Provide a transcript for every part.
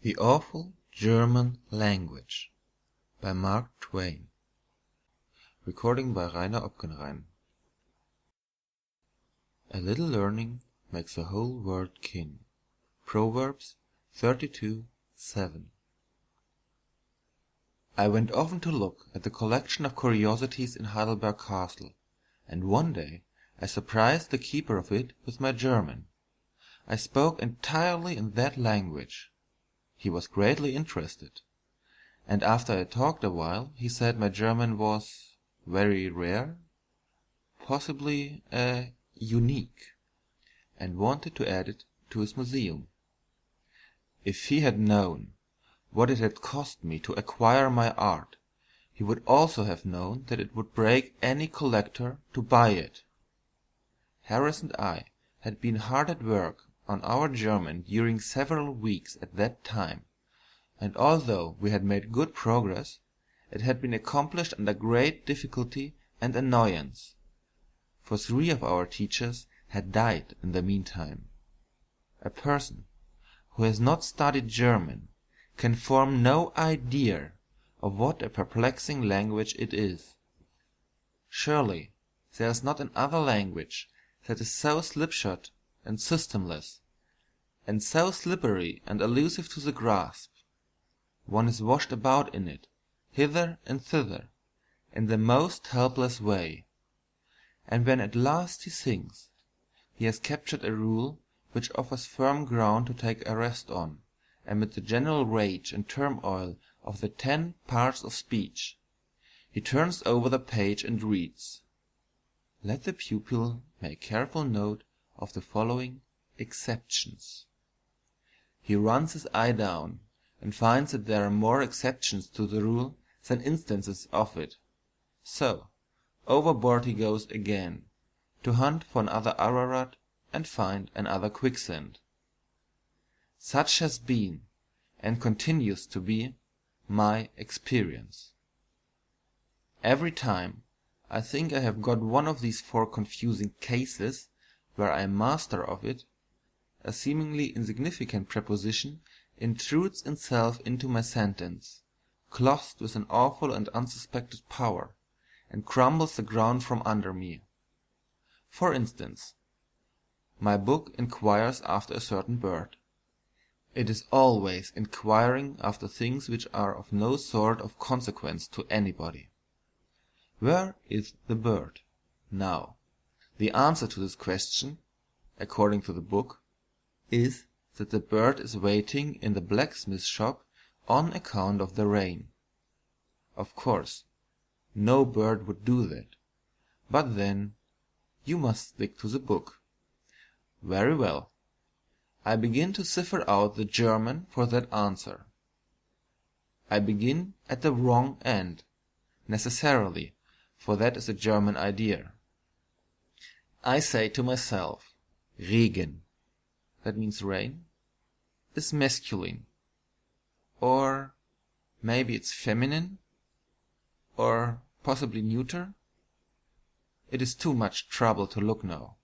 The Awful German Language by Mark Twain. Recording by Rainer Ockenheim. A little learning makes the whole world kin. Proverbs 32:7. I went often to look at the collection of curiosities in Heidelberg Castle, and one day I surprised the keeper of it with my German. I spoke entirely in that language. He was greatly interested, and after I talked a while he said my German was very rare, possibly unique, and wanted to add it to his museum. If he had known what it had cost me to acquire my art, he would also have known that it would break any collector to buy it. Harris and I had been hard at work on our German during several weeks at that time, and although we had made good progress, it had been accomplished under great difficulty and annoyance, for 3 of our teachers had died in the meantime. A person who has not studied German can form no idea of what a perplexing language it is. Surely there is not another language that is so slipshod and systemless, and so slippery and elusive to the grasp. One is washed about in it, hither and thither, in the most helpless way, and when at last he thinks he has captured a rule which offers firm ground to take a rest on, amid the general rage and turmoil of the 10 parts of speech, he turns over the page and reads. Let the pupil make careful note of the following exceptions. He runs his eye down and finds that there are more exceptions to the rule than instances of it. So, overboard he goes again, to hunt for another Ararat and find another quicksand. Such has been, and continues to be, my experience. Every time I think I have got one of these 4 confusing cases where I am master of it, a seemingly insignificant preposition intrudes itself into my sentence, clothed with an awful and unsuspected power, and crumbles the ground from under me. For instance, my book inquires after a certain bird. It is always inquiring after things which are of no sort of consequence to anybody. Where is the bird? Now, the answer to this question, according to the book, is that the bird is waiting in the blacksmith shop on account of the rain. Of course, no bird would do that, but then you must stick to the book. Very well. I begin to cipher out the German for that answer. I begin at the wrong end, necessarily, for that is a German idea. I say to myself, Regen, that means rain, is masculine, or maybe it's feminine, or possibly neuter. It is too much trouble to look now.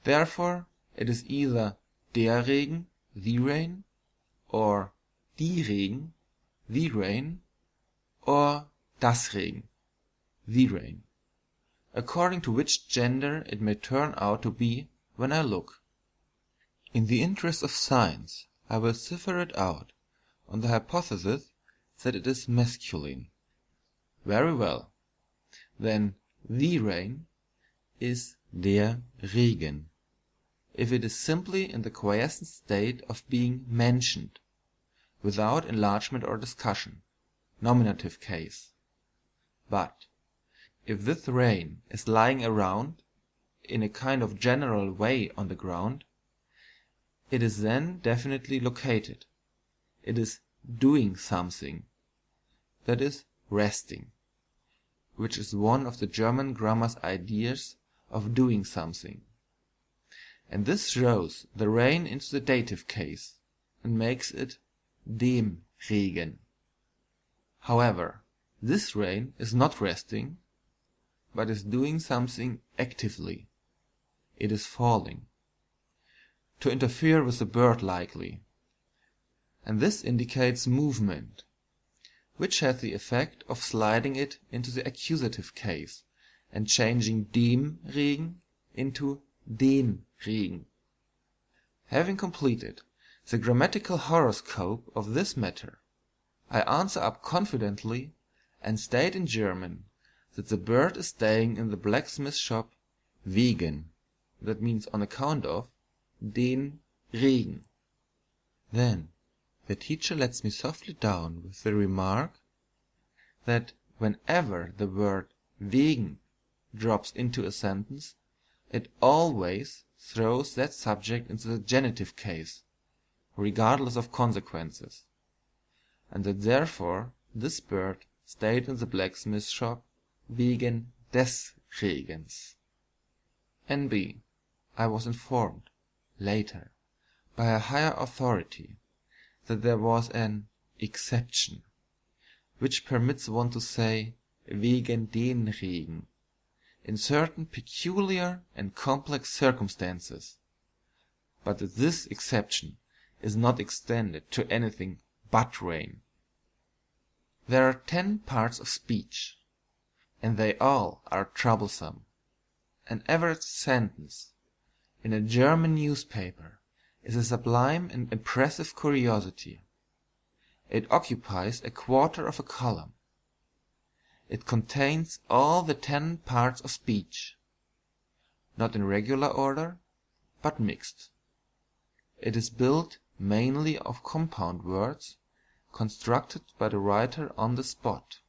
Therefore it is either der Regen, the rain, or die Regen, the rain, or das Regen, the rain, according to which gender it may turn out to be when I look. In the interest of science I will cipher it out on the hypothesis that it is masculine. Very well. Then the rain is der Regen, if it is simply in the quiescent state of being mentioned, without enlargement or discussion, nominative case. But if this rain is lying around in a kind of general way on the ground, it is then definitely located. It is doing something, that is, resting, which is one of the German grammar's ideas of doing something. And this throws the rain into the dative case, and makes it dem Regen. However, this rain is not resting, but is doing something actively. It is falling. To interfere with the bird likely. and this indicates movement, which has the effect of sliding it into the accusative case and changing dem Regen into den Regen. Having completed the grammatical horoscope of this matter, I answer up confidently and state in German that the bird is staying in the blacksmith shop wegen, that means on account of, den Regen. Then the teacher lets me softly down with the remark that whenever the word wegen drops into a sentence, it always throws that subject into the genitive case, regardless of consequences, and that therefore this bird stayed in the blacksmith shop wegen des Regens. N.B. I was informed, later, by a higher authority, that there was an exception, which permits one to say wegen den Regen in certain peculiar and complex circumstances, but that this exception is not extended to anything but rain. There are 10 parts of speech, and they all are troublesome. An average sentence in a German newspaper is a sublime and impressive curiosity. It occupies a quarter of a column. It contains all the 10 parts of speech, not in regular order, but mixed. It is built mainly of compound words, constructed by the writer on the spot,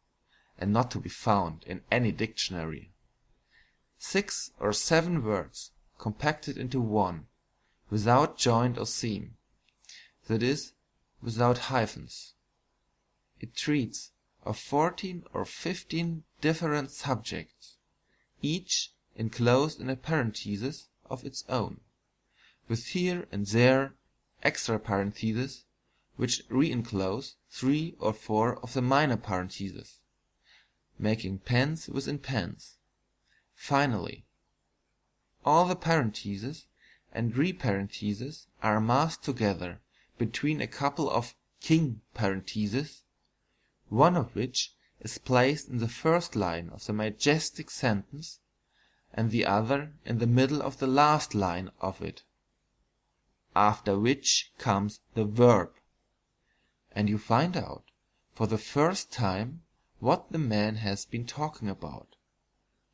and not to be found in any dictionary. 6 or 7 words compacted into one, without joint or seam, that is, without hyphens. It treats of 14 or 15 different subjects, each enclosed in a parenthesis of its own, with here and there extra parentheses which re-enclose 3 or 4 of the minor parentheses, making pens within pens. Finally, all the parentheses and re-parentheses are massed together between a couple of king parentheses, one of which is placed in the first line of the majestic sentence, and the other in the middle of the last line of it, after which comes the verb, and you find out for the first time what the man has been talking about.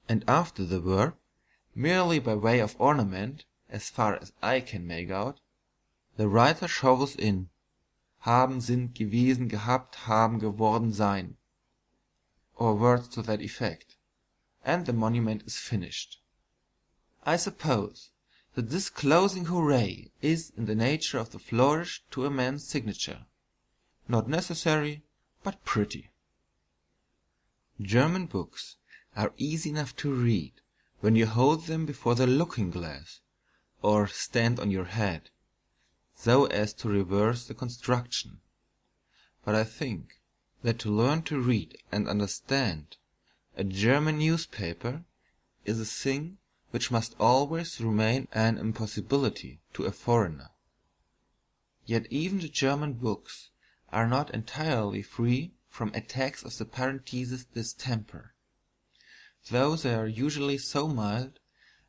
And after the verb, merely by way of ornament, as far as I can make out, the writer shovels in haben, sind, gewesen, gehabt, haben, geworden, sein, or words to that effect, and the monument is finished. I suppose that this closing hooray is in the nature of the flourish to a man's signature, not necessary, but pretty. German books are easy enough to read when you hold them before the looking-glass, or stand on your head, so as to reverse the construction. But I think that to learn to read and understand a German newspaper is a thing which must always remain an impossibility to a foreigner. Yet even the German books are not entirely free from attacks of the parenthesis distemper, though they are usually so mild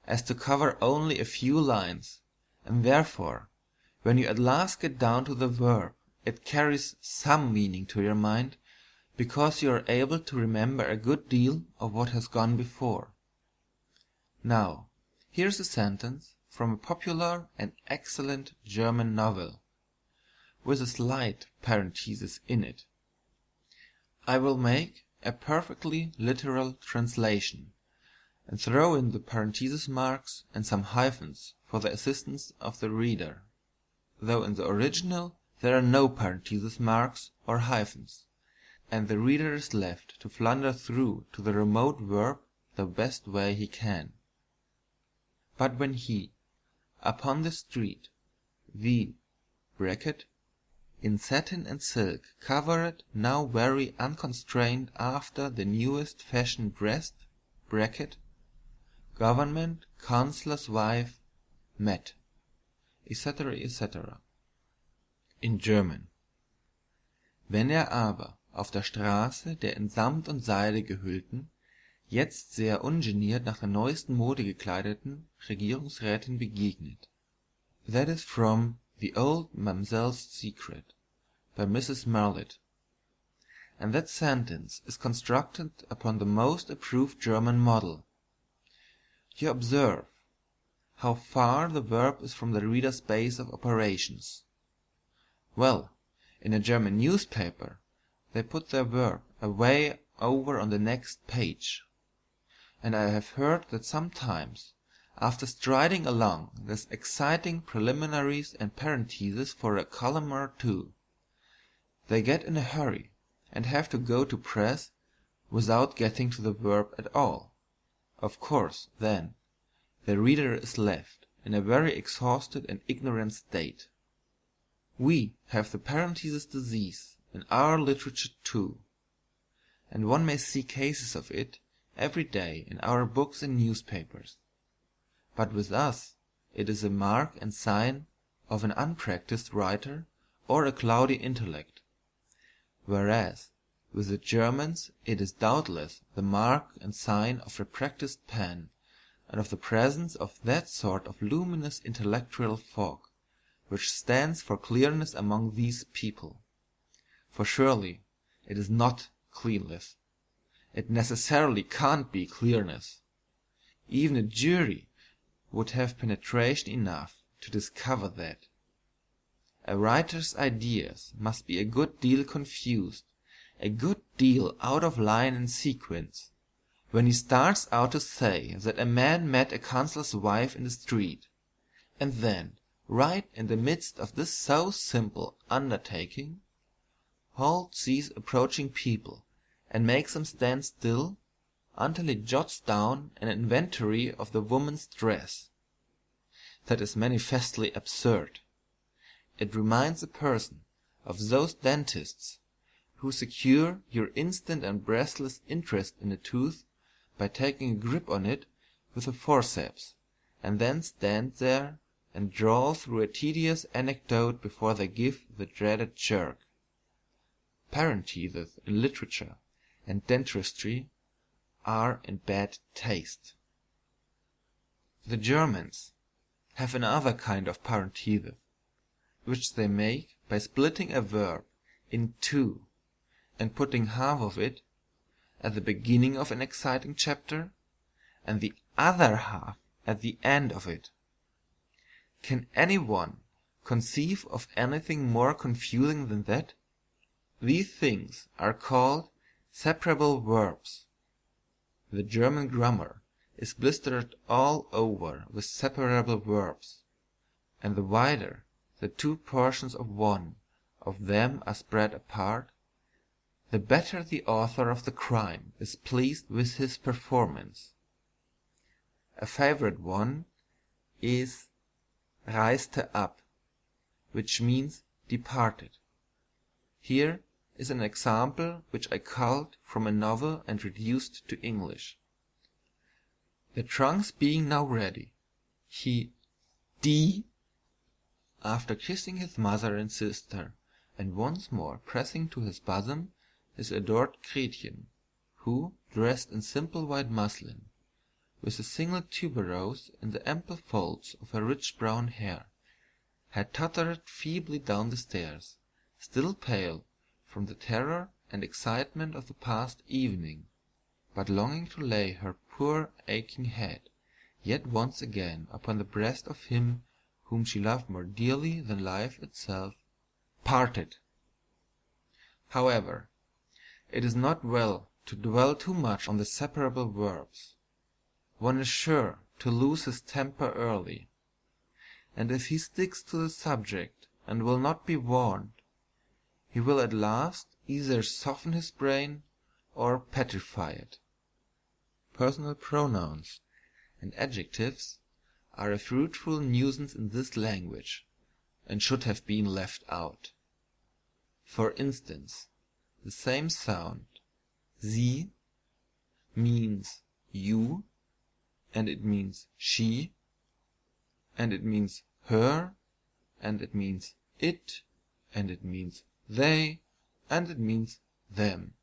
as to cover only a few lines, and therefore, when you at last get down to the verb, it carries some meaning to your mind, because you are able to remember a good deal of what has gone before. Now, here is a sentence from a popular and excellent German novel, with a slight parenthesis in it. I will make a perfectly literal translation, and throw in the parenthesis marks and some hyphens for the assistance of the reader, though in the original there are no parenthesis marks or hyphens, and the reader is left to flounder through to the remote verb the best way he can. But when he, upon the street, the in satin and silk covered, now very unconstrained after the newest fashion dressed, government councillor's wife, met, etc., etc. In German. Wenn er aber auf der Straße der in Samt und Seide gehüllten, jetzt sehr ungeniert nach der neuesten Mode gekleideten Regierungsrätin begegnet. That is from The Old Mamselle's Secret by Mrs. Marlitt, and that sentence is constructed upon the most approved German model. You observe how far the verb is from the reader's base of operations. Well, in a German newspaper they put their verb away over on the next page, and I have heard that sometimes, after striding along these exciting preliminaries and parentheses for a column or two, they get in a hurry and have to go to press without getting to the verb at all. Of course, then, the reader is left in a very exhausted and ignorant state. We have the parenthesis disease in our literature too, and one may see cases of it every day in our books and newspapers. But with us it is a mark and sign of an unpractised writer or a cloudy intellect, whereas with the Germans it is doubtless the mark and sign of a practised pen and of the presence of that sort of luminous intellectual fog which stands for clearness among these people. For surely it is not clearness. It necessarily can't be clearness. Even a jury would have penetration enough to discover that. A writer's ideas must be a good deal confused, a good deal out of line and sequence, when he starts out to say that a man met a councillor's wife in the street, and then, right in the midst of this so simple undertaking, halts these approaching people and makes them stand still until he jots down an inventory of the woman's dress. That is manifestly absurd. It reminds a person of those dentists who secure your instant and breathless interest in a tooth by taking a grip on it with a forceps, and then stand there and drawl through a tedious anecdote before they give the dreaded jerk. Parentheses in literature and dentistry are in bad taste. The Germans have another kind of parenthesis, which they make by splitting a verb in two and putting half of it at the beginning of an exciting chapter and the other half at the end of it. Can any one conceive of anything more confusing than that? These things are called separable verbs. The German grammar is blistered all over with separable verbs, and the wider the two portions of one of them are spread apart, the better the author of the crime is pleased with his performance. A favorite one is reiste ab, which means departed. Here is an example which I culled from a novel and reduced to English. The trunks being now ready, die, after kissing his mother and sister, and once more pressing to his bosom his adored Gretchen, who, dressed in simple white muslin, with a single tuberose in the ample folds of her rich brown hair, had tottered feebly down the stairs, still pale from the terror and excitement of the past evening, but longing to lay her poor aching head yet once again upon the breast of him whom she loved more dearly than life itself, parted. However, it is not well to dwell too much on the separable verbs. One is sure to lose his temper early, and if he sticks to the subject and will not be warned, he will at last either soften his brain or petrify it. Personal pronouns and adjectives are a fruitful nuisance in this language, and should have been left out. For instance, the same sound, sie, means you, and it means she, and it means her, and it means it, and it means they, and it means them.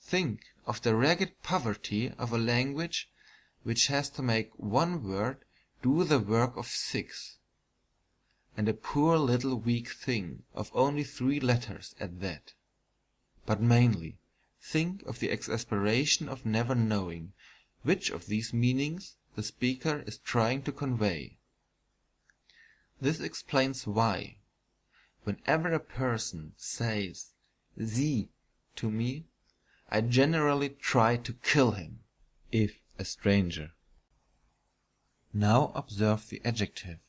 Think of the ragged poverty of a language which has to make one word do the work of 6, and a poor little weak thing of only 3 letters at that. But mainly, think of the exasperation of never knowing which of these meanings the speaker is trying to convey. This explains why, whenever a person says "Sie" to me, I generally try to kill him, if a stranger. Now observe the adjective.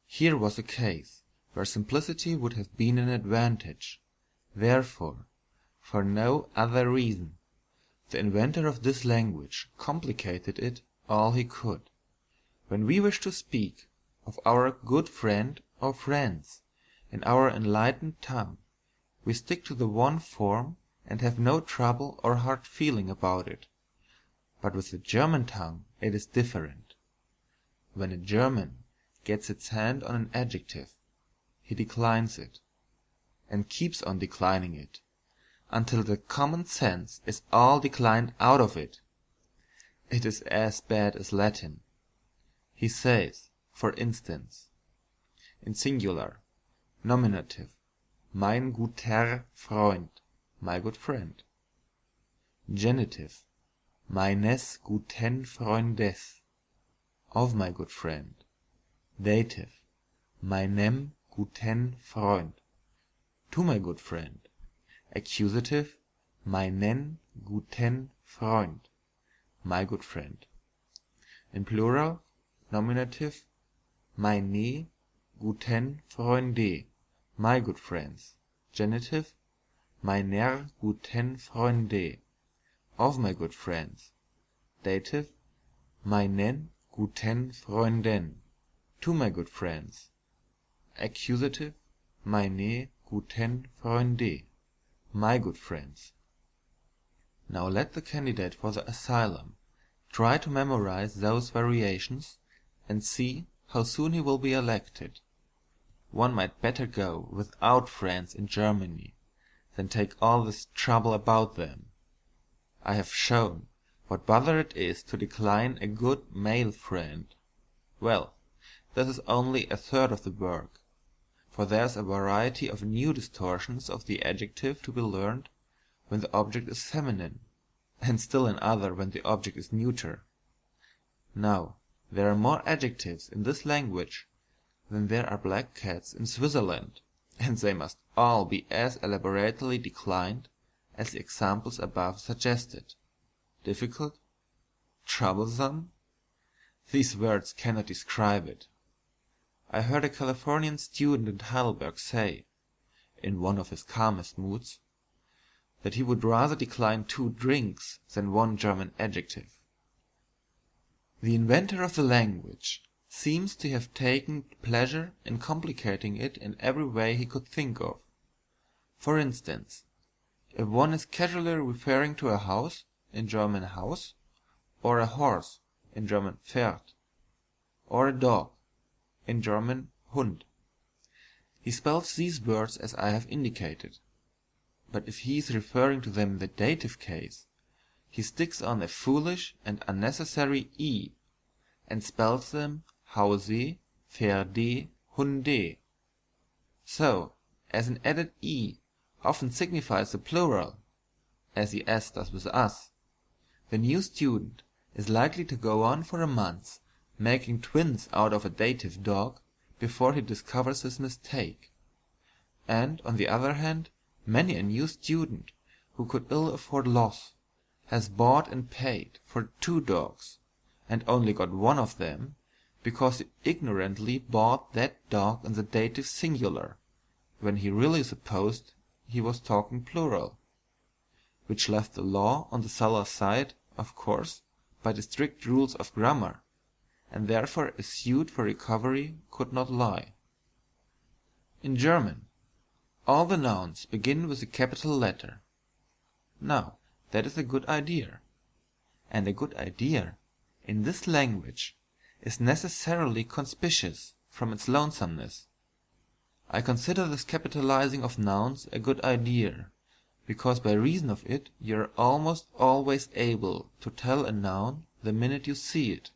Here was a case where simplicity would have been an advantage. Therefore, for no other reason, the inventor of this language complicated it all he could. When we wish to speak of our good friend or friends in our enlightened tongue, we stick to the one form and have no trouble or hard feeling about it. But with the German tongue it is different. When a German gets its hand on an adjective, he declines it, and keeps on declining it, until the common sense is all declined out of it. It is as bad as Latin. He says, for instance, in singular, nominative, mein guter Freund, my good friend. Genitive, meines guten Freundes, of my good friend. Dative, meinem guten Freund, to my good friend. Accusative, meinen guten Freund, my good friend. In plural, nominative, meine guten Freunde, my good friends. Genitive, meiner guten Freunde, of my good friends. Dative, meinen guten Freunden, to my good friends. Accusative, meine guten Freunde, my good friends. Now let the candidate for the asylum try to memorize those variations and see how soon he will be elected. One might better go without friends in Germany than take all this trouble about them. I have shown what bother it is to decline a good male friend. Well, this is only a third of the work, for there's a variety of new distortions of the adjective to be learned when the object is feminine, and still another when the object is neuter. Now, there are more adjectives in this language than there are black cats in Switzerland, and they must all be as elaborately declined as the examples above suggested. Difficult? Troublesome? These words cannot describe it. I heard a Californian student in Heidelberg say, in one of his calmest moods, that he would rather decline 2 drinks than 1 German adjective. The inventor of the language seems to have taken pleasure in complicating it in every way he could think of. For instance, if one is casually referring to a house, in German Haus, or a horse, in German Pferd, or a dog, in German Hund, he spells these words as I have indicated. But if he is referring to them in the dative case, he sticks on a foolish and unnecessary e, and spells them Hause, Pferde, Hunde. So, as an added e often signifies the plural, as the s does with us, the new student is likely to go on for a month making twins out of a dative dog before he discovers his mistake. And, on the other hand, many a new student who could ill afford loss has bought and paid for 2 dogs, and only got one of them because he ignorantly bought that dog in the dative singular, when he really supposed he was talking plural, which left the law on the seller's side, of course, by the strict rules of grammar, and therefore a suit for recovery could not lie. In German, all the nouns begin with a capital letter. Now, that is a good idea. And a good idea, in this language, is necessarily conspicuous from its lonesomeness. I consider this capitalizing of nouns a good idea, because by reason of it you are almost always able to tell a noun the minute you see it.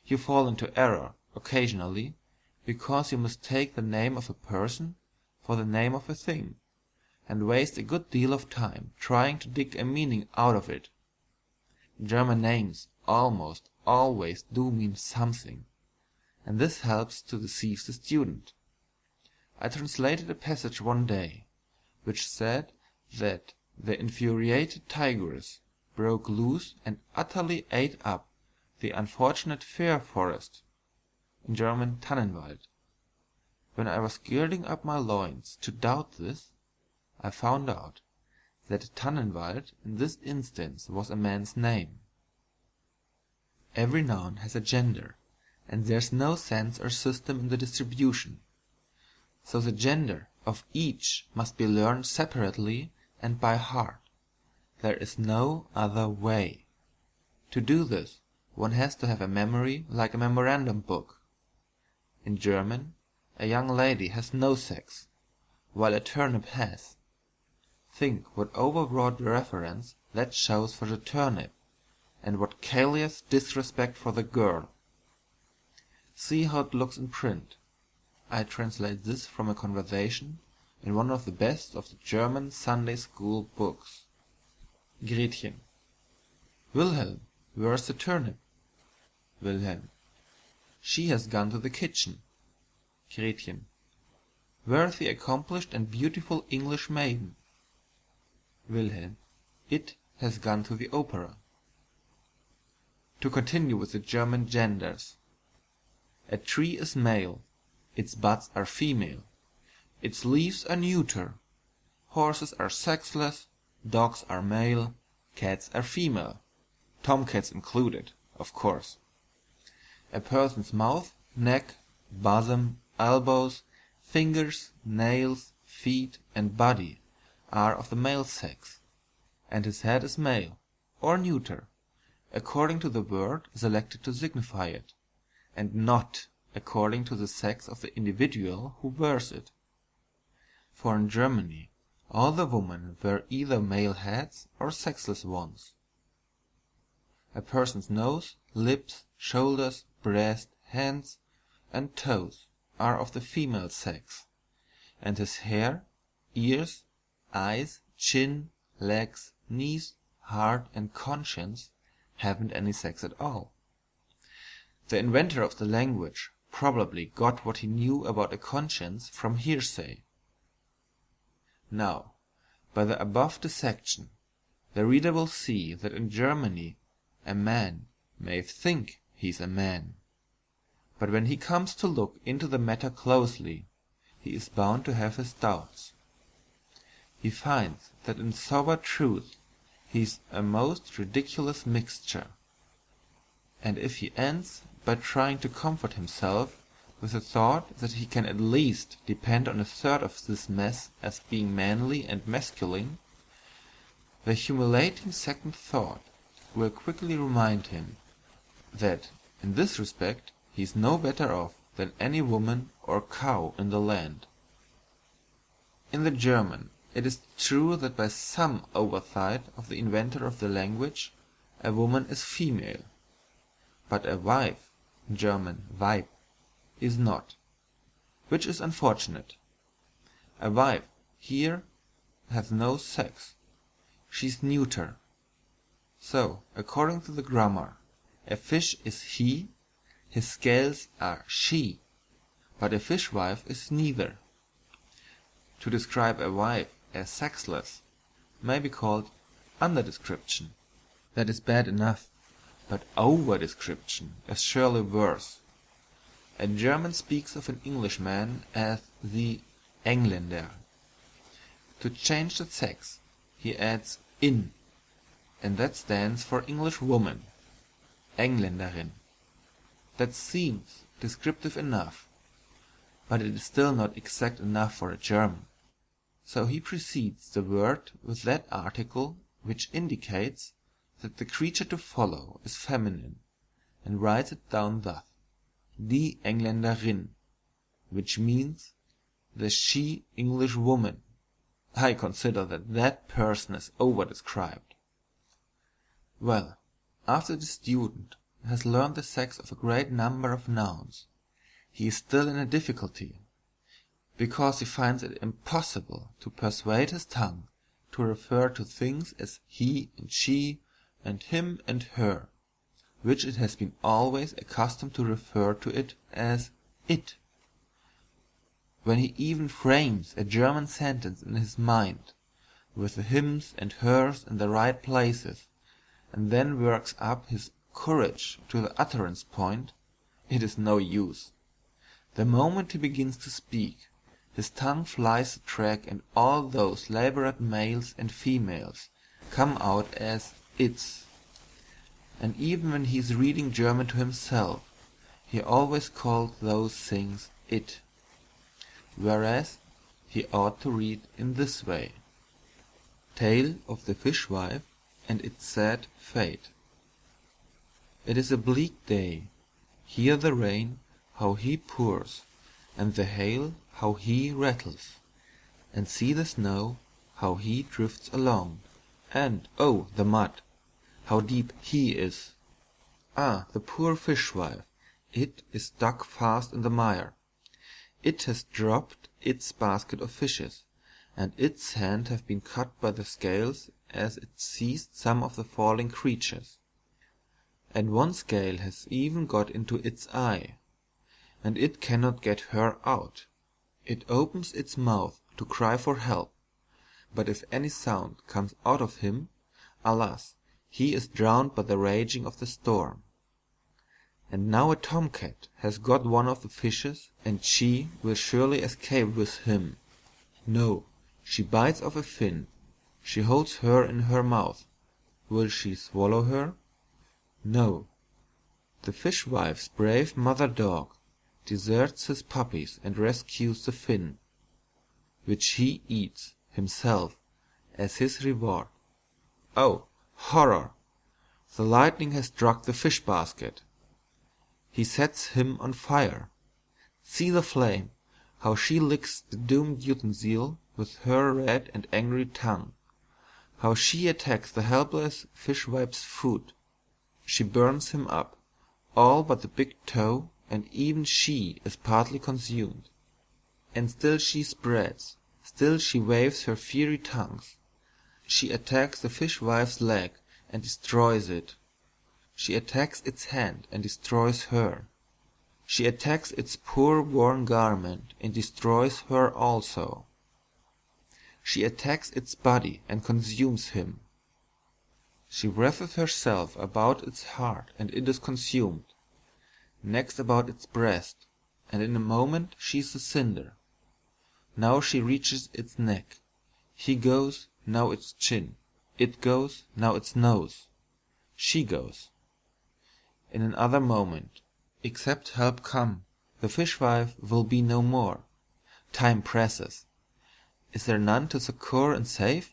You fall into error, occasionally, because you mistake the name of a person for the name of a thing, and waste a good deal of time trying to dig a meaning out of it. German names almost always do mean something, and this helps to deceive the student. I translated a passage one day, which said that the infuriated tigress broke loose and utterly ate up the unfortunate fir forest, in German Tannenwald. When I was girding up my loins to doubt this, I found out that Tannenwald in this instance was a man's name. Every noun has a gender, and there is no sense or system in the distribution, so the gender of each must be learned separately and by heart. There is no other way. To do this, one has to have a memory like a memorandum book. In German, a young lady has no sex, while a turnip has. Think what overwrought reverence that shows for the turnip, and what callous disrespect for the girl. See how it looks in print. I translate this from a conversation in one of the best of the German Sunday school books. Gretchen: Wilhelm, where's the turnip? Wilhelm: she has gone to the kitchen. Gretchen: where's the accomplished and beautiful English maiden? Wilhelm: it has gone to the opera. To continue with the German genders. A tree is male, its buds are female, its leaves are neuter, horses are sexless, dogs are male, cats are female, tomcats included, of course. A person's mouth, neck, bosom, elbows, fingers, nails, feet, and body are of the male sex, and his head is male, or neuter, according to the word selected to signify it, and not according to the sex of the individual who wears it. For in Germany all the women wear either male heads or sexless ones. A person's nose, lips, shoulders, breast, hands, and toes are of the female sex, and his hair, ears, eyes, chin, legs, knees, heart, and conscience haven't any sex at all. The inventor of the language probably got what he knew about a conscience from hearsay. Now, by the above dissection, the reader will see that in Germany a man may think he's a man, but when he comes to look into the matter closely, he is bound to have his doubts. He finds that in sober truth he is a most ridiculous mixture, and if he ends by trying to comfort himself with the thought that he can at least depend on a third of this mess as being manly and masculine, the humiliating second thought will quickly remind him that in this respect he is no better off than any woman or cow in the land. In the German it is true that by some oversight of the inventor of the language a woman is female, but a wife, German Weib, is not, which is unfortunate. A wife here has no sex, she is neuter. So, according to the grammar, a fish is he, his scales are she, but a fishwife is neither. To describe a wife as sexless may be called under-description. That is bad enough, but over-description is surely worse. A German speaks of an Englishman as the Engländer. To change the sex, he adds in, and that stands for Englishwoman, Engländerin. That seems descriptive enough, but it is still not exact enough for a German. So he precedes the word with that article which indicates that the creature to follow is feminine, and writes it down thus: die Engländerin, which means the she English woman. I consider that person is over-described. Well, after the student has learned the sex of a great number of nouns, he is still in a difficulty, because he finds it impossible to persuade his tongue to refer to things as he and she and him and her, which it has been always accustomed to refer to it as it. When he even frames a German sentence in his mind, with the hims and hers in the right places, and then works up his courage to the utterance point, it is no use. The moment he begins to speak, his tongue flies the track, and all those elaborate males and females come out as its. And even when he is reading German to himself, he always calls those things it, whereas he ought to read in this way: Tale of the Fishwife and its sad fate. It is a bleak day. Hear the rain, how he pours, and the hail, how he rattles, and see the snow, how he drifts along, and, oh, the mud, how deep he is. Ah, the poor fishwife, it is stuck fast in the mire. It has dropped its basket of fishes, and its hand have been cut by the scales as it seized some of the falling creatures. And one scale has even got into its eye, and it cannot get her out. It opens its mouth to cry for help, but if any sound comes out of him, alas, he is drowned by the raging of the storm. And now a tomcat has got one of the fishes, and she will surely escape with him. No, she bites off a fin. She holds her in her mouth. Will she swallow her? No. The fishwife's brave mother dog deserts his puppies and rescues the fin, which he eats himself as his reward. Oh, horror! The lightning has struck the fish basket. He sets him on fire. See the flame, how she licks the doomed utensil with her red and angry tongue, how she attacks the helpless fishwife's foot. She burns him up, all but the big toe, and even she is partly consumed. And still she spreads, still she waves her fiery tongues. She attacks the fishwife's leg and destroys it. She attacks its hand and destroys her. She attacks its poor worn garment and destroys her also. She attacks its body and consumes him. She wratheth herself about its heart, and it is consumed. Next about its breast, and in a moment she is a cinder. Now she reaches its neck. He goes, now its chin. It goes, now its nose. She goes. In another moment, except help come, the fishwife will be no more. Time presses. Is there none to succour and save?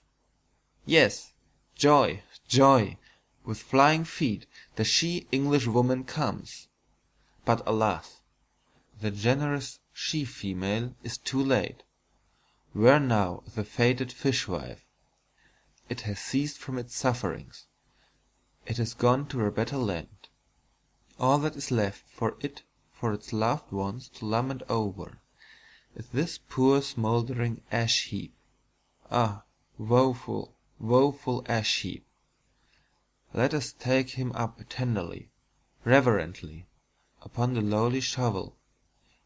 Yes, joy, joy! With flying feet the she English woman comes. But alas, the generous she female is too late. Where now the fated fishwife? It has ceased from its sufferings. It has gone to a better land. All that is left for it, for its loved ones to lament over, is this poor smouldering ash-heap. Ah, woeful, woeful ash-heap! Let us take him up tenderly, reverently, upon the lowly shovel,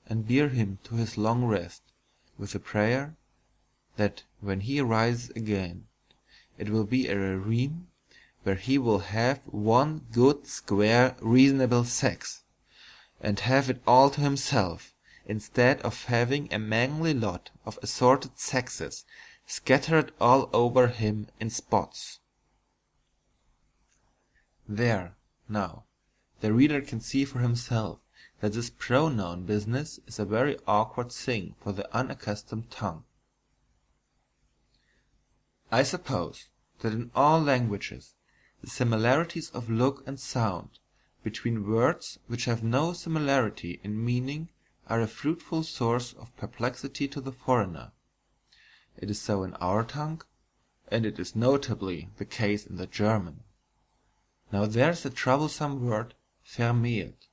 and bear him to his long rest, with a prayer that when he rises again, it will be a realm where he will have one good, square, reasonable sex, and have it all to himself, instead of having a mangly lot of assorted sexes scattered all over him in spots. There, now, the reader can see for himself that this pronoun business is a very awkward thing for the unaccustomed tongue. I suppose that in all languages the similarities of look and sound between words which have no similarity in meaning are a fruitful source of perplexity to the foreigner. It is so in our tongue, and it is notably the case in the German. Now there is the troublesome word vermählt.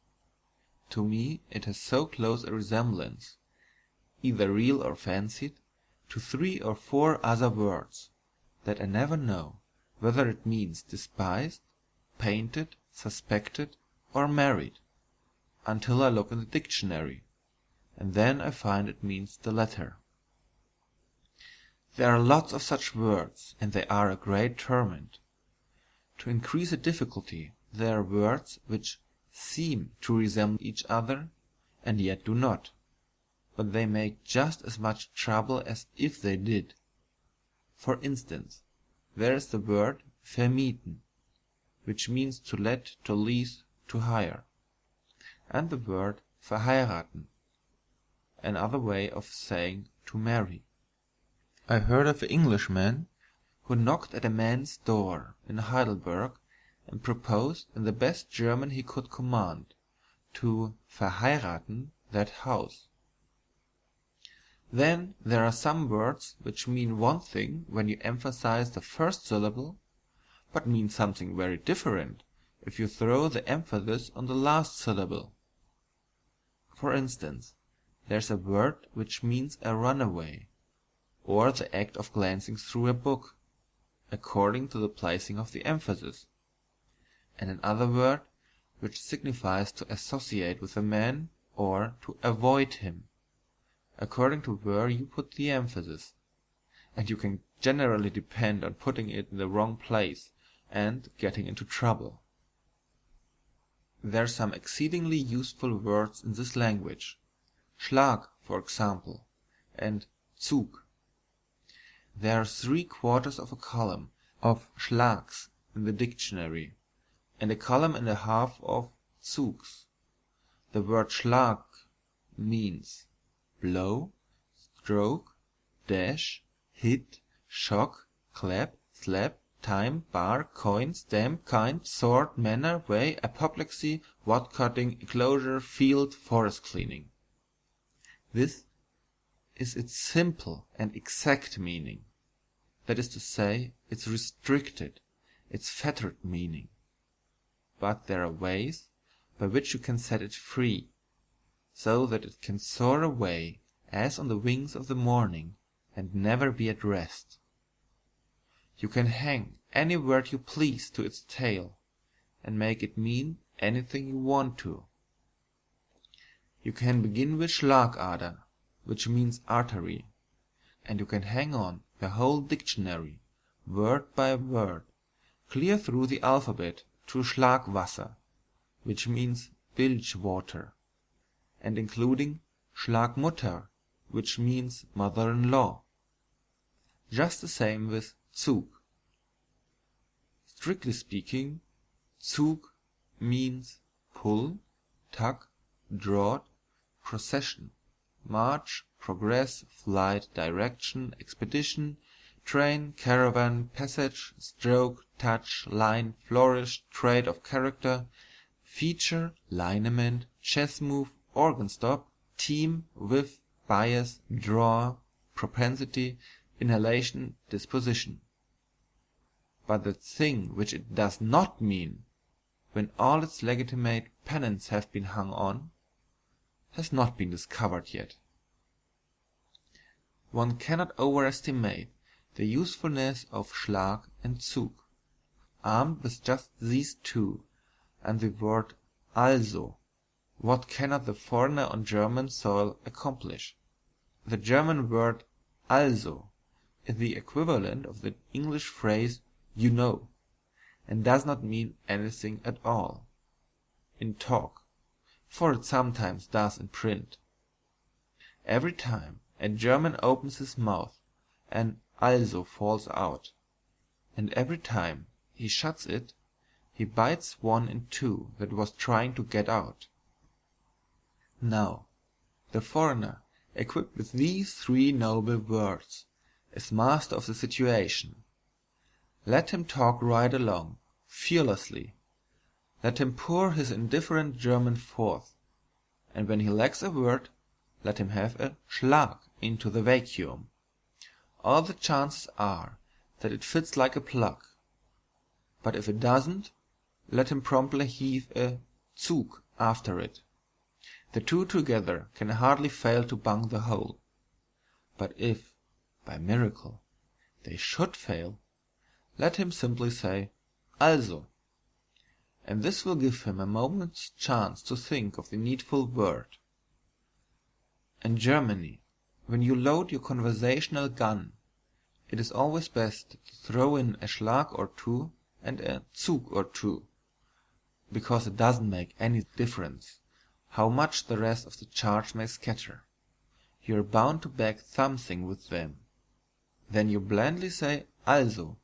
To me it has so close a resemblance, either real or fancied, to 3 or 4 other words, that I never know whether it means despised, painted, suspected, or married, until I look in the dictionary, and then I find it means the latter. There are lots of such words, and they are a great torment. To increase the difficulty, there are words which seem to resemble each other, and yet do not, but they make just as much trouble as if they did. For instance, there is the word vermieten, which means to let, to lease, to hire, and the word verheiraten, another way of saying to marry. I heard of an Englishman who knocked at a man's door in Heidelberg and proposed, in the best German he could command, to verheiraten that house. Then there are some words which mean one thing when you emphasize the first syllable, but mean something very different if you throw the emphasis on the last syllable. For instance, there is a word which means a runaway, or the act of glancing through a book, according to the placing of the emphasis, and another word which signifies to associate with a man or to avoid him, according to where you put the emphasis, and you can generally depend on putting it in the wrong place and getting into trouble. There are some exceedingly useful words in this language, Schlag, for example, and Zug. There are 3/4 of a column of Schlags in the dictionary, and a column and a half of Zugs. The word Schlag means blow, stroke, dash, hit, shock, clap, slap, time, bar, coin, stamp, kind, sort, manner, way, apoplexy, wood-cutting, enclosure, field, forest cleaning. This is its simple and exact meaning, that is to say, its restricted, its fettered meaning. But there are ways by which you can set it free, so that it can soar away as on the wings of the morning and never be at rest. You can hang any word you please to its tail, and make it mean anything you want to. You can begin with Schlagader, which means artery, and you can hang on the whole dictionary, word by word, clear through the alphabet to Schlagwasser, which means bilge water, and including Schlagmutter, which means mother-in-law. Just the same with Zug. Strictly speaking, Zug means pull, tug, draught, procession, march, progress, flight, direction, expedition, train, caravan, passage, stroke, touch, line, flourish, trait of character, feature, lineament, chess move, organ stop, team, whiff, bias, draw, propensity, inhalation, disposition. But the thing which it does not mean, when all its legitimate pennants have been hung on, has not been discovered yet. One cannot overestimate the usefulness of Schlag and Zug. Armed with just these two, and the word also, what cannot the foreigner on German soil accomplish? The German word also is the equivalent of the English phrase you know, and does not mean anything at all in talk, for it sometimes does in print. Every time a German opens his mouth, an also falls out, and every time he shuts it, he bites one in two that was trying to get out. Now, the foreigner, equipped with these 3 noble words, is master of the situation. Let him talk right along, fearlessly. Let him pour his indifferent German forth, and when he lacks a word, let him have a Schlag into the vacuum. All the chances are that it fits like a plug. But if it doesn't, let him promptly heave a Zug after it. The two together can hardly fail to bung the hole. But if, by miracle, they should fail, let him simply say also, and this will give him a moment's chance to think of the needful word. In Germany, when you load your conversational gun, it is always best to throw in a Schlag or two and a Zug or two, because it doesn't make any difference how much the rest of the charge may scatter. You are bound to back something with them. Then you blandly say also,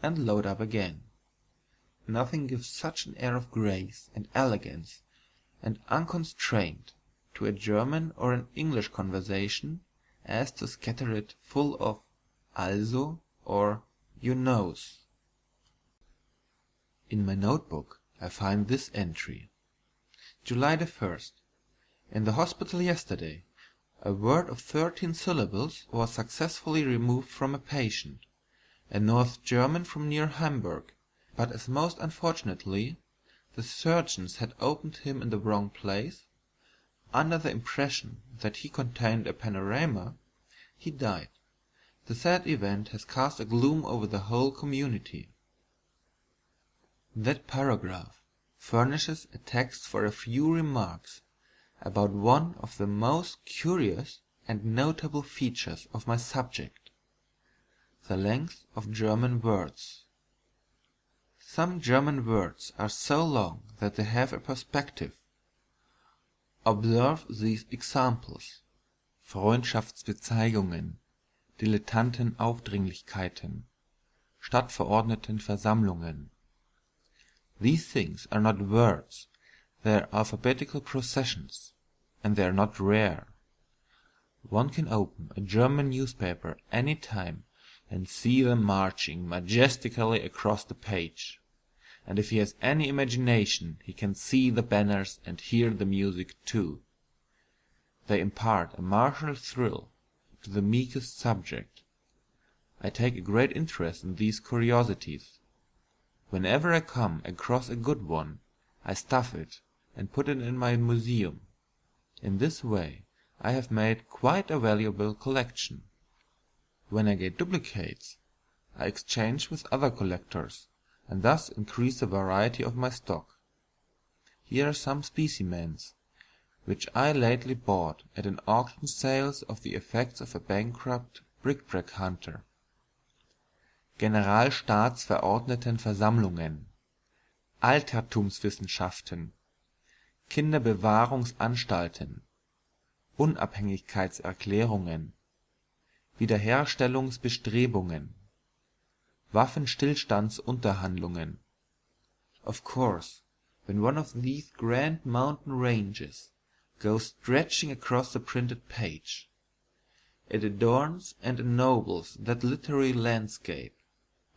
and load up again. Nothing gives such an air of grace and elegance and unconstraint to a German or an English conversation as to scatter it full of also or you knows. In my notebook I find this entry. July the 1st. In the hospital yesterday, a word of 13 syllables was successfully removed from a patient, a North German from near Hamburg, but as most unfortunately the surgeons had opened him in the wrong place, under the impression that he contained a panorama, he died. The sad event has cast a gloom over the whole community. That paragraph furnishes a text for a few remarks about one of the most curious and notable features of my subject, the length of German words. Some German words are so long that they have a perspective. Observe these examples: Freundschaftsbezeigungen, Dilettantenaufdringlichkeiten, Stadtverordnetenversammlungen. These things are not words, they are alphabetical processions, and they are not rare. One can open a German newspaper any time and see them marching majestically across the page, and if he has any imagination he can see the banners and hear the music too. They impart a martial thrill to the meekest subject. I take a great interest in these curiosities. Whenever I come across a good one, I stuff it and put it in my museum. In this way I have made quite a valuable collection. When I get duplicates, I exchange with other collectors, and thus increase the variety of my stock. Here are some specimens, which I lately bought at an auction sales of the effects of a bankrupt bric-a-brac hunter. Generalstaatsverordnetenversammlungen, Altertumswissenschaften, Kinderbewahrungsanstalten, Unabhängigkeitserklärungen, Wiederherstellungsbestrebungen, Waffenstillstandsunterhandlungen. Of course, when one of these grand mountain ranges goes stretching across the printed page, it adorns and ennobles that literary landscape,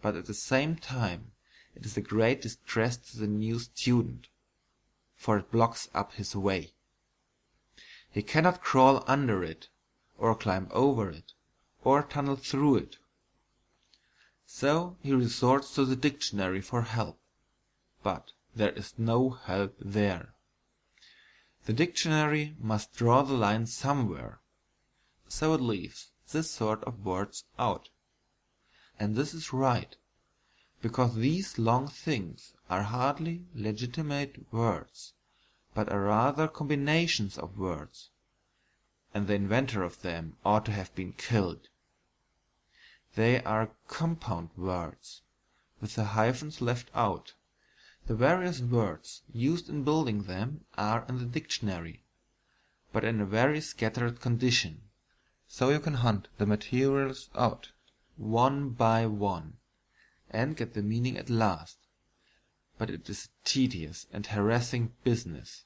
but at the same time it is a great distress to the new student, for it blocks up his way. He cannot crawl under it, or climb over it, or tunnel through it. So he resorts to the dictionary for help, but there is no help there. The dictionary must draw the line somewhere, so it leaves this sort of words out. And this is right, because these long things are hardly legitimate words, but are rather combinations of words, and the inventor of them ought to have been killed. They are compound words, with the hyphens left out. The various words used in building them are in the dictionary, but in a very scattered condition, so you can hunt the materials out, one by one, and get the meaning at last, but it is a tedious and harassing business.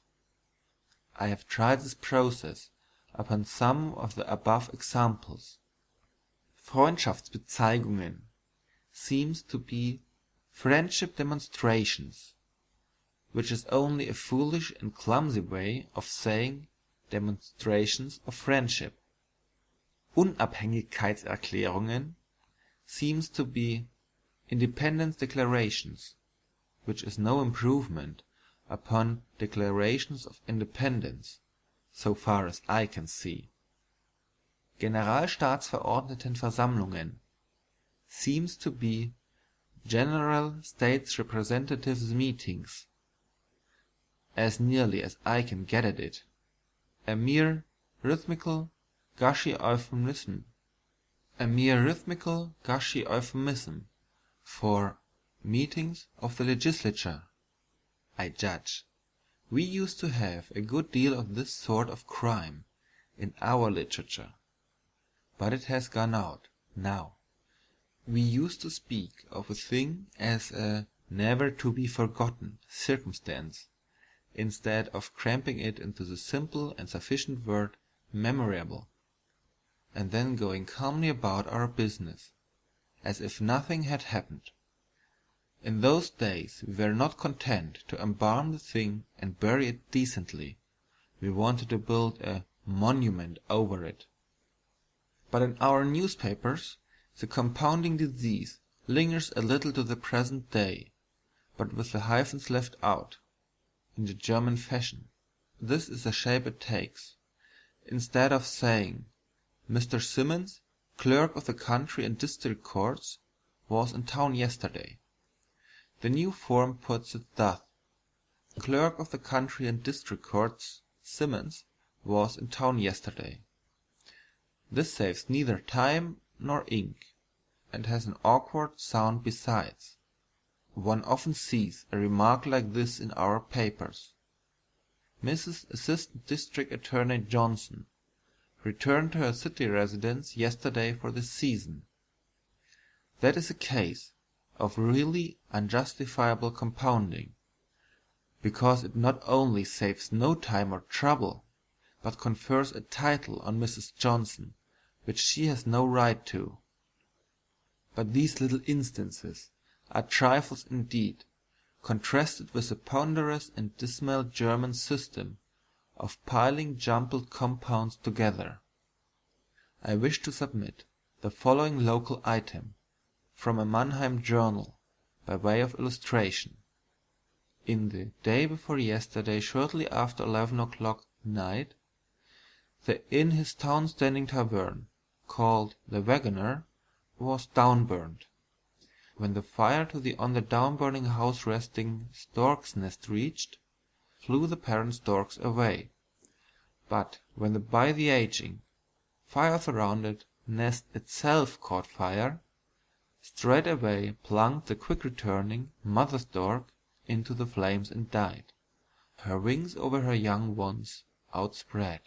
I have tried this process upon some of the above examples. Freundschaftsbezeigungen seems to be friendship demonstrations, which is only a foolish and clumsy way of saying demonstrations of friendship. Unabhängigkeitserklärungen seems to be independence declarations, which is no improvement upon declarations of independence, so far as I can see. Generalstaatsverordnetenversammlungen seems to be General States Representatives meetings, as nearly as I can get at it, a mere rhythmical, gushy euphemism for meetings of the legislature, I judge. We used to have a good deal of this sort of crime in our literature, but it has gone out now. We used to speak of a thing as a never-to-be-forgotten circumstance, instead of cramping it into the simple and sufficient word memorable, and then going calmly about our business, as if nothing had happened. In those days we were not content to embalm the thing and bury it decently, we wanted to build a monument over it. But in our newspapers the compounding disease lingers a little to the present day, but with the hyphens left out, in the German fashion. This is the shape it takes. Instead of saying, Mr. Simmons, clerk of the country and district courts, was in town yesterday, the new form puts it thus: clerk of the country and district courts, Simmons, was in town yesterday. This saves neither time nor ink, and has an awkward sound besides. One often sees a remark like this in our papers: Mrs. Assistant District Attorney Johnson returned to her city residence yesterday for the season. That is a case of really unjustifiable compounding, because it not only saves no time or trouble, but confers a title on Mrs. Johnson which she has no right to. But these little instances are trifles indeed, contrasted with the ponderous and dismal German system of piling jumbled compounds together. I wish to submit the following local item from a Mannheim journal by way of illustration. In the day before yesterday, shortly after 11 o'clock night, the in his town standing tavern, called the Waggoner, was downburned. When the fire to the on the down-burning house resting stork's nest reached, flew the parent storks away. But when by the aging fire surrounded nest itself caught fire, straightway plunked the quick-returning mother stork into the flames and died, her wings over her young ones outspread.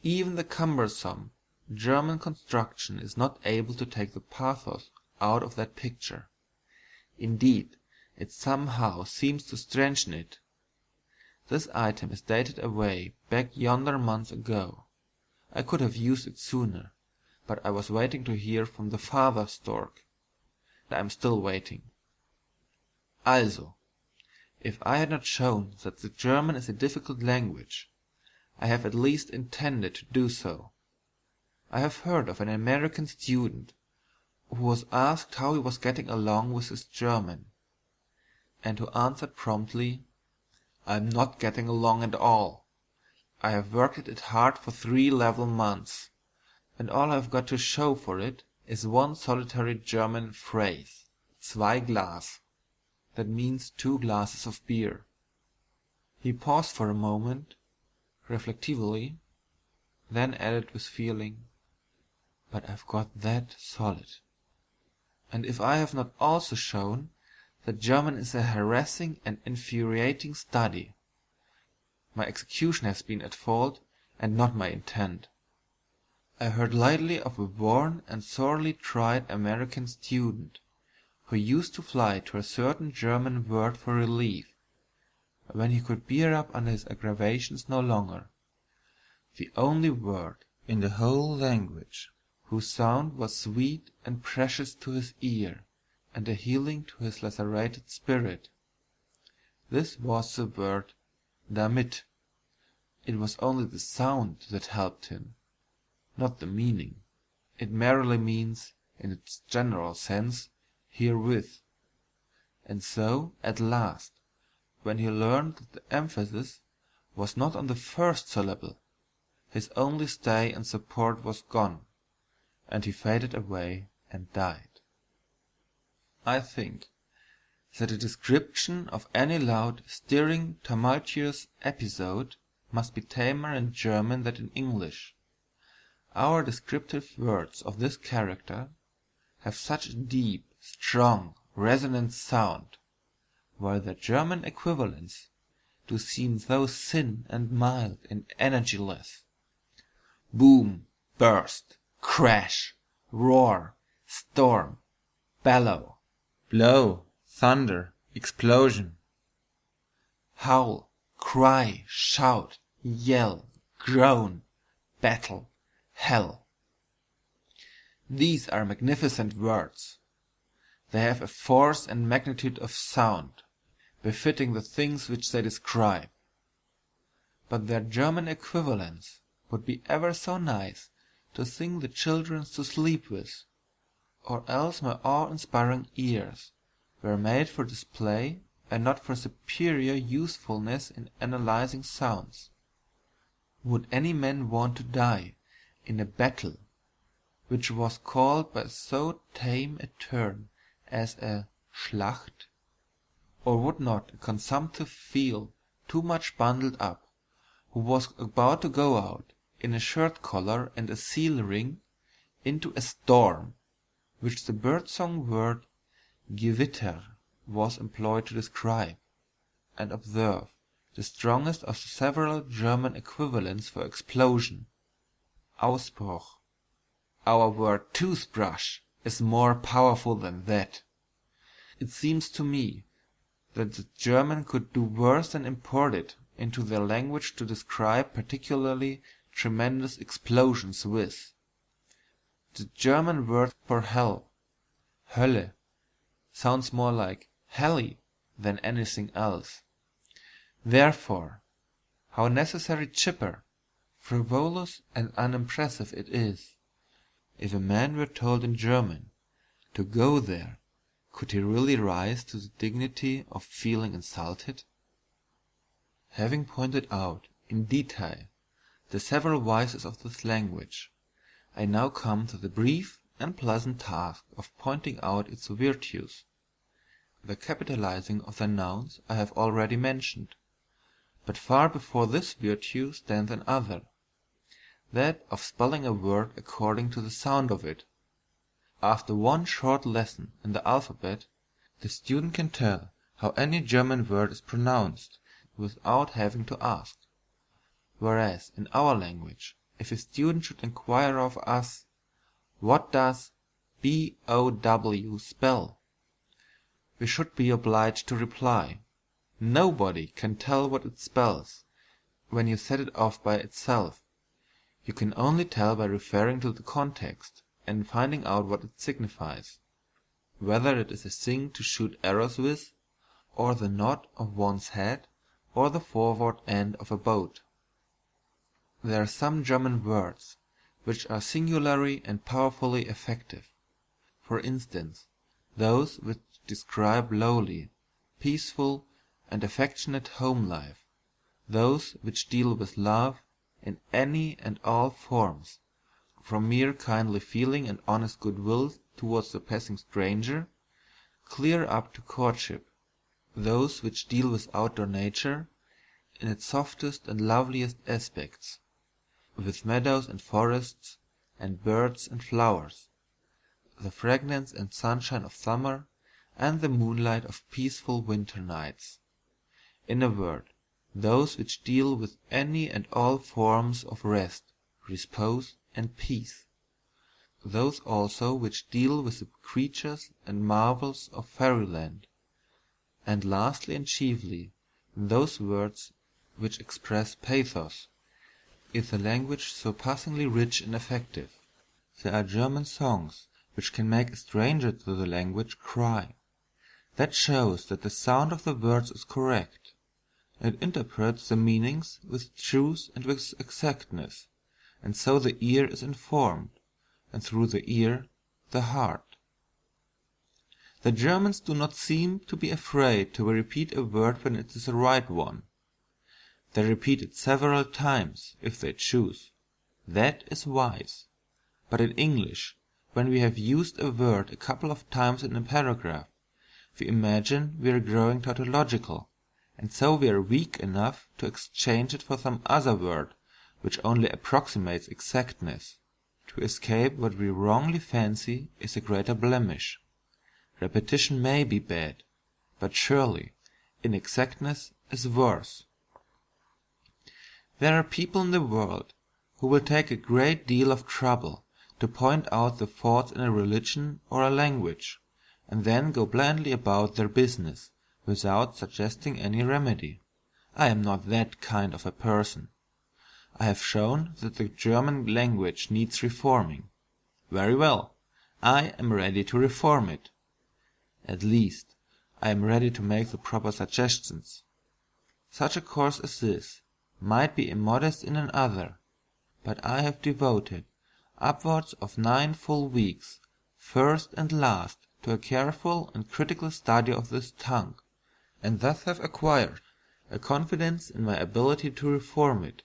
Even the cumbersome German construction is not able to take the pathos out of that picture. Indeed, it somehow seems to strengthen it. This item is dated away back yonder months ago. I could have used it sooner, but I was waiting to hear from the father stork. I am still waiting. Also, if I had not shown that the German is a difficult language, I have at least intended to do so. I have heard of an American student who was asked how he was getting along with his German, and who answered promptly, "I am not getting along at all. I have worked at it hard for 3 level months, and all I have got to show for it is one solitary German phrase, 2 Glas, that means 2 glasses of beer." He paused for a moment, reflectively, then added with feeling, "But I've got that solid. And if I have not also shown that German is a harassing and infuriating study, my execution has been at fault and not my intent." I heard lately of a worn and sorely tried American student who used to fly to a certain German word for relief when he could bear up under his aggravations no longer, the only word in the whole language whose sound was sweet and precious to his ear, and a healing to his lacerated spirit. This was the word damit. It was only the sound that helped him, not the meaning. It merely means, in its general sense, herewith. And so, at last, when he learned that the emphasis was not on the first syllable, his only stay and support was gone, and he faded away and died. I think that a description of any loud, stirring, tumultuous episode must be tamer in German than in English. Our descriptive words of this character have such a deep, strong, resonant sound, while their German equivalents do seem so thin and mild and energyless. Boom, burst, crash, roar, storm, bellow, blow, thunder, explosion. Howl, cry, shout, yell, groan, battle, hell. These are magnificent words. They have a force and magnitude of sound, befitting the things which they describe. But their German equivalents would be ever so nice to sing the children to sleep with, or else my awe-inspiring ears were made for display and not for superior usefulness in analyzing sounds. Would any man want to die in a battle which was called by so tame a term as a Schlacht? Or would not a consumptive feel too much bundled up, who was about to go out in a shirt-collar and a seal ring into a storm, which the bird-song word Gewitter was employed to describe? And observe the strongest of the several German equivalents for explosion, Ausbruch. Our word toothbrush is more powerful than that. It seems to me that the German could do worse than import it into their language to describe particularly tremendous explosions with. The German word for hell, Hölle, sounds more like helly than anything else. Therefore, how necessary chipper, frivolous and unimpressive it is. If a man were told in German to go there, could he really rise to the dignity of feeling insulted? Having pointed out in detail the several vices of this language, I now come to the brief and pleasant task of pointing out its virtues. The capitalizing of the nouns I have already mentioned, but far before this virtue stands another, that of spelling a word according to the sound of it. After one short lesson in the alphabet, the student can tell how any German word is pronounced without having to ask. Whereas in our language, if a student should inquire of us, "What does BOW spell?" we should be obliged to reply, "Nobody can tell what it spells when you set it off by itself. You can only tell by referring to the context and finding out what it signifies, whether it is a thing to shoot arrows with, or the nod of one's head, or the forward end of a boat." There are some German words which are singularly and powerfully effective. For instance, those which describe lowly, peaceful, and affectionate home life, those which deal with love in any and all forms, from mere kindly feeling and honest goodwill towards the passing stranger, clear up to courtship, those which deal with outdoor nature in its softest and loveliest aspects, with meadows and forests, and birds and flowers, the fragrance and sunshine of summer, and the moonlight of peaceful winter nights. In a word, those which deal with any and all forms of rest, repose, and peace; those also which deal with the creatures and marvels of fairyland; and lastly and chiefly, those words which express pathos, is the language surpassingly rich and effective. There are German songs which can make a stranger to the language cry. That shows that the sound of the words is correct. It interprets the meanings with truth and with exactness, and so the ear is informed, and through the ear the heart. The Germans do not seem to be afraid to repeat a word when it is the right one. They repeat it several times, if they choose. That is wise. But in English, when we have used a word a couple of times in a paragraph, we imagine we are growing tautological, and so we are weak enough to exchange it for some other word which only approximates exactness, to escape what we wrongly fancy is a greater blemish. Repetition may be bad, but surely inexactness is worse. There are people in the world who will take a great deal of trouble to point out the faults in a religion or a language, and then go blandly about their business, without suggesting any remedy. I am not that kind of a person. I have shown that the German language needs reforming. Very well, I am ready to reform it. At least, I am ready to make the proper suggestions. Such a course as this might be immodest in another, but I have devoted upwards of 9 full weeks, first and last, to a careful and critical study of this tongue, and thus have acquired a confidence in my ability to reform it,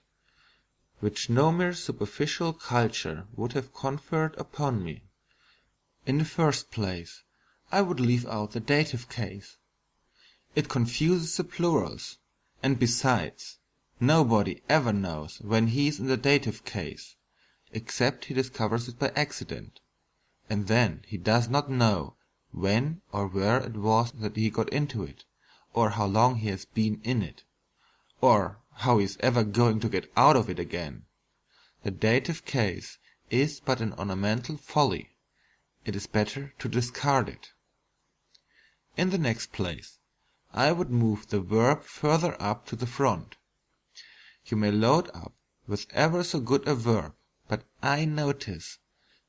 which no mere superficial culture would have conferred upon me. In the first place, I would leave out the dative case. It confuses the plurals, and besides, nobody ever knows when he is in the dative case, except he discovers it by accident, and then he does not know when or where it was that he got into it, or how long he has been in it, or how he is ever going to get out of it again. The dative case is but an ornamental folly. It is better to discard it. In the next place, I would move the verb further up to the front. You may load up with ever so good a verb, but I notice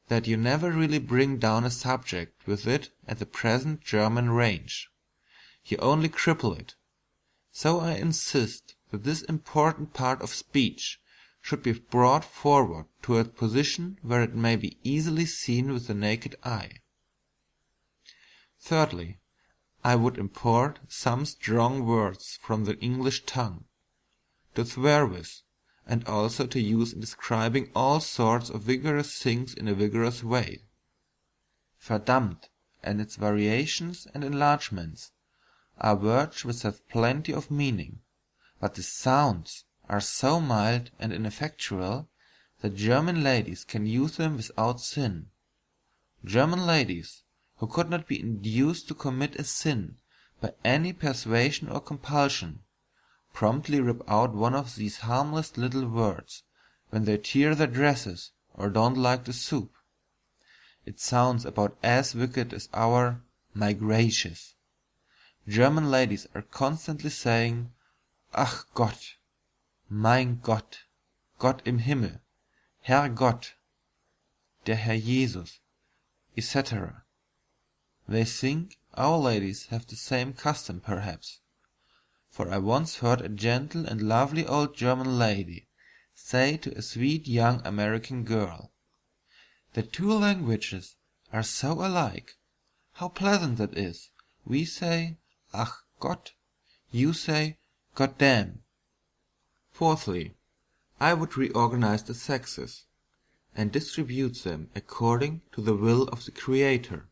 that you never really bring down a subject with it at the present German range. You only cripple it. So I insist that this important part of speech should be brought forward to a position where it may be easily seen with the naked eye. Thirdly, I would import some strong words from the English tongue, to swear with, and also to use in describing all sorts of vigorous things in a vigorous way. Verdammt and its variations and enlargements are words which have plenty of meaning, but the sounds are so mild and ineffectual that German ladies can use them without sin. German ladies, who could not be induced to commit a sin by any persuasion or compulsion, promptly rip out one of these harmless little words when they tear their dresses or don't like the soup. It sounds about as wicked as our "my gracious." German ladies are constantly saying "Ach Gott," "Mein Gott," "Gott im Himmel," "Herr Gott," "der Herr Jesus," etc. They think our ladies have the same custom, perhaps, for I once heard a gentle and lovely old German lady say to a sweet young American girl, "The two languages are so alike. How pleasant that is! We say, Ach Gott, you say, God damn." Fourthly, I would reorganize the sexes, and distribute them according to the will of the Creator,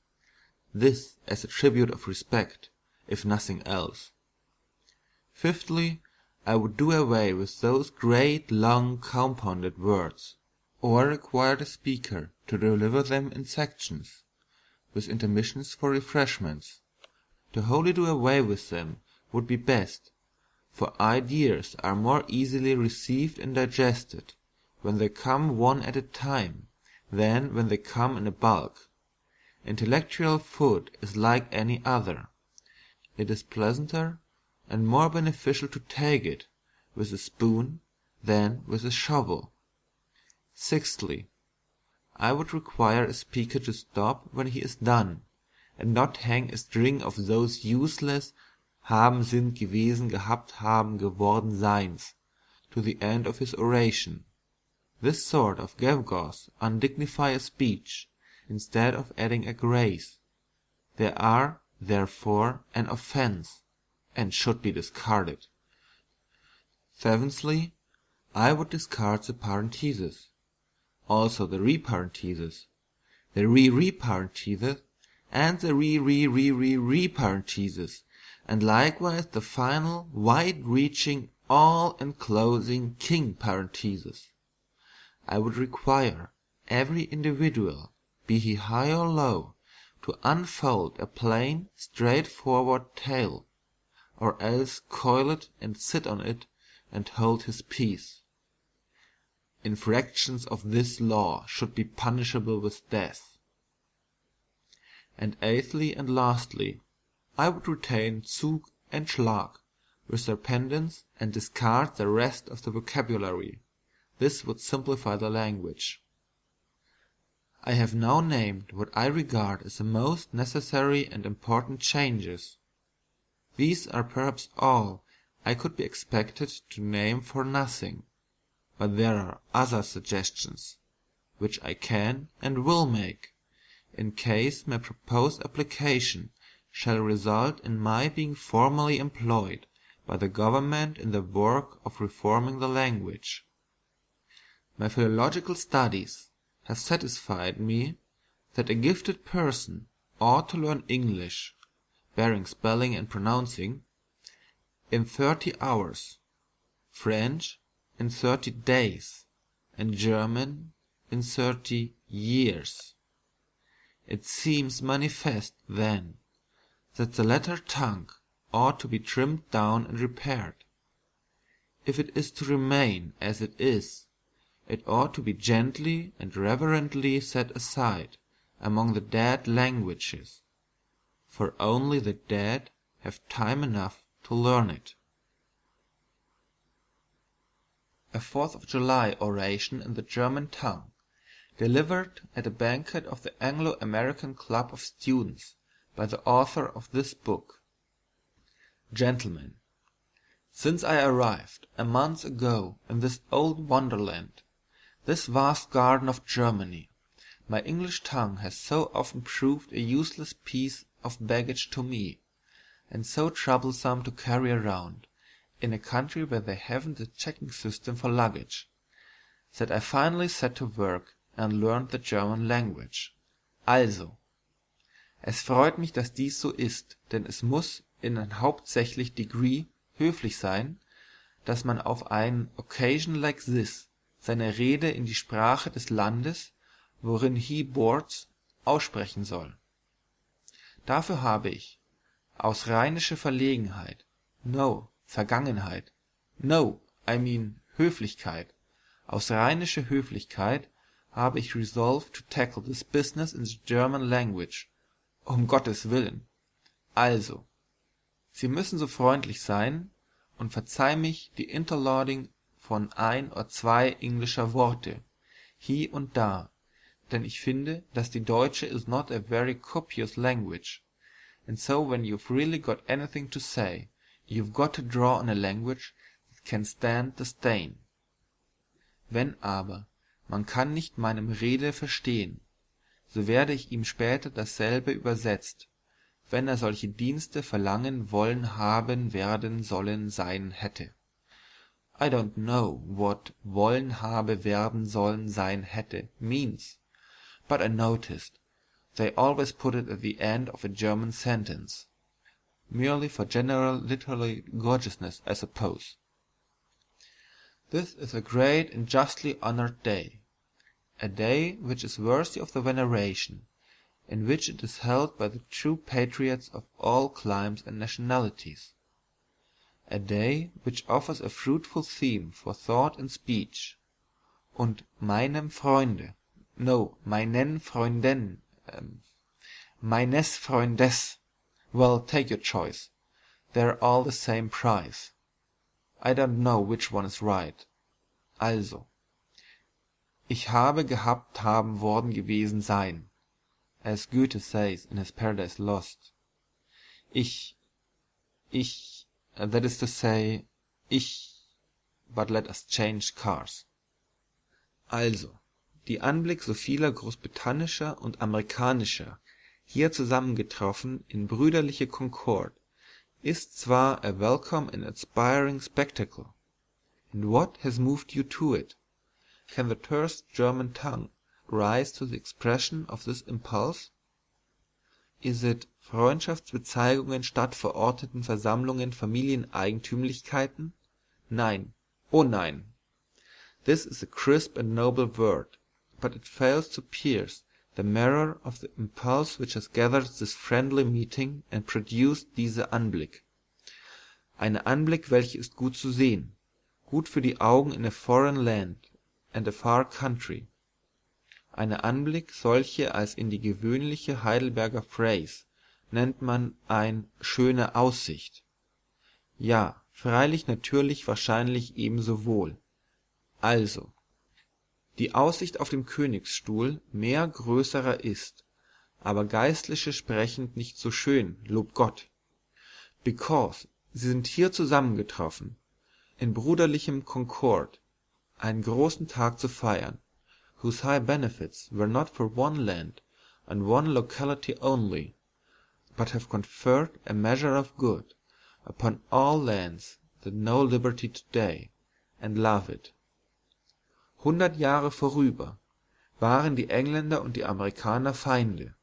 this as a tribute of respect, if nothing else. Fifthly, I would do away with those great long compounded words, or require the speaker to deliver them in sections, with intermissions for refreshments. To wholly do away with them would be best, for ideas are more easily received and digested when they come one at a time than when they come in a bulk. Intellectual food is like any other. It is pleasanter and more beneficial to take it with a spoon than with a shovel. Sixthly, I would require a speaker to stop when he is done, and not hang a string of those useless haben, sind, gewesen, gehabt, haben, geworden, seins, to the end of his oration. This sort of gewgaws undignify a speech, instead of adding a grace. They are, therefore, an offence, and should be discarded. Seventhly, I would discard the parenthesis, also the reparenthesis, the re-reparenthesis, and the re-re-re-re-reparenthesis, and likewise the final, wide-reaching, all-enclosing king parenthesis. I would require every individual, be he high or low, to unfold a plain, straightforward tale, or else coil it and sit on it and hold his peace. Infractions of this law should be punishable with death. And eighthly and lastly, I would retain Zug and Schlag with their pendants and discard the rest of the vocabulary. This would simplify the language. I have now named what I regard as the most necessary and important changes. These are perhaps all I could be expected to name for nothing, but there are other suggestions, which I can and will make, in case my proposed application shall result in my being formally employed by the government in the work of reforming the language. My philological studies have satisfied me that a gifted person ought to learn English, bearing spelling and pronouncing, in 30 hours, French in 30 days, and German in 30 years. It seems manifest, then, that the latter tongue ought to be trimmed down and repaired. If it is to remain as it is, it ought to be gently and reverently set aside among the dead languages, for only the dead have time enough to learn it. A 4th of July oration in the German tongue, delivered at a banquet of the Anglo-American Club of Students by the author of this book. Gentlemen, since I arrived a month ago in this old wonderland, this vast garden of Germany, my English tongue has so often proved a useless piece of baggage to me, and so troublesome to carry around, in a country where they haven't a checking system for luggage, that I finally set to work and learned the German language. Also, es freut mich, dass dies so ist, denn es muss in ein hauptsächlich degree höflich sein, dass man auf einen occasion like this seine Rede in die Sprache des Landes, worin he boards, aussprechen soll. Dafür habe ich, aus rheinischer Verlegenheit, no, Vergangenheit, no, I mean Höflichkeit, aus rheinischer Höflichkeit habe ich resolved to tackle this business in the German language, Gottes Willen. Also, Sie müssen so freundlich sein und verzeih mich die Interlarding von ein oder zwei englischer Worte, hie und da, denn ich finde, dass die Deutsche is not a very copious language, and so when you've really got anything to say, you've got to draw on a language that can stand the strain. Wenn aber man kann nicht meinem Rede verstehen, so werde ich ihm später dasselbe übersetzt, wenn er solche Dienste verlangen wollen haben werden sollen sein hätte. I don't know what wollen habe werden sollen sein hätte means, but I noticed they always put it at the end of a German sentence, merely for general literary gorgeousness, I suppose. This is a great and justly honored day, a day which is worthy of the veneration, in which it is held by the true patriots of all climes and nationalities, a day which offers a fruitful theme for thought and speech, und meinem Freunde, no, meinen Freunden, meines Freundes, well, take your choice, they're all the same price. I don't know which one is right. Also, ich habe gehabt haben worden gewesen sein, as Goethe says in his Paradise Lost. Ich ich, that is to say, ich, but let us change cars. Also, die Anblick so vieler großbritannischer und amerikanischer, hier zusammengetroffen in brüderliche Concord, ist zwar a welcome and inspiring spectacle. And what has moved you to it? Can the terse German tongue rise to the expression of this impulse? Is it Freundschaftsbezeigungen statt verordneten Versammlungen Familieneigentümlichkeiten? Nein, oh nein. This is a crisp and noble word, but it fails to pierce the mirror of the impulse which has gathered this friendly meeting and produced diese Anblick. Eine Anblick, welche ist gut zu sehen, gut für die Augen in a foreign land and a far country. Eine Anblick, solche als in die gewöhnliche Heidelberger Phrase nennt man ein schöne Aussicht. Ja, freilich, natürlich, wahrscheinlich ebenso wohl. Also, die Aussicht auf dem Königsstuhl mehr größerer ist, aber Geistliche sprechend nicht so schön, lob Gott. Because sie sind hier zusammengetroffen, in bruderlichem Concord, einen großen Tag zu feiern, whose high benefits were not for one land and one locality only, but have conferred a measure of good upon all lands that know liberty today and love it. 100 Jahre vorüber waren die Engländer und die Amerikaner Feinde,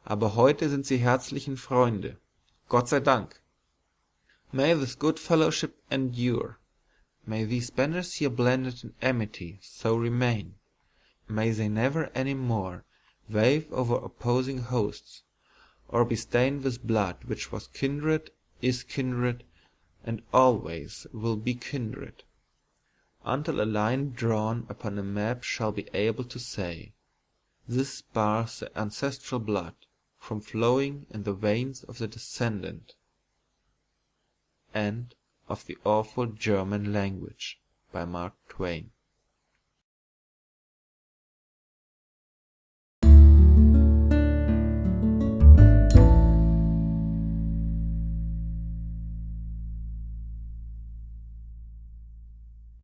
aber heute sind sie herzlichen Freunde, Gott sei Dank. May this good fellowship endure, may these banners here blended in amity so remain, may they never any more wave over opposing hosts, or be stained with blood which was kindred, is kindred, and always will be kindred, until a line drawn upon a map shall be able to say, this bars the ancestral blood from flowing in the veins of the descendant. End of the awful German language by Mark Twain.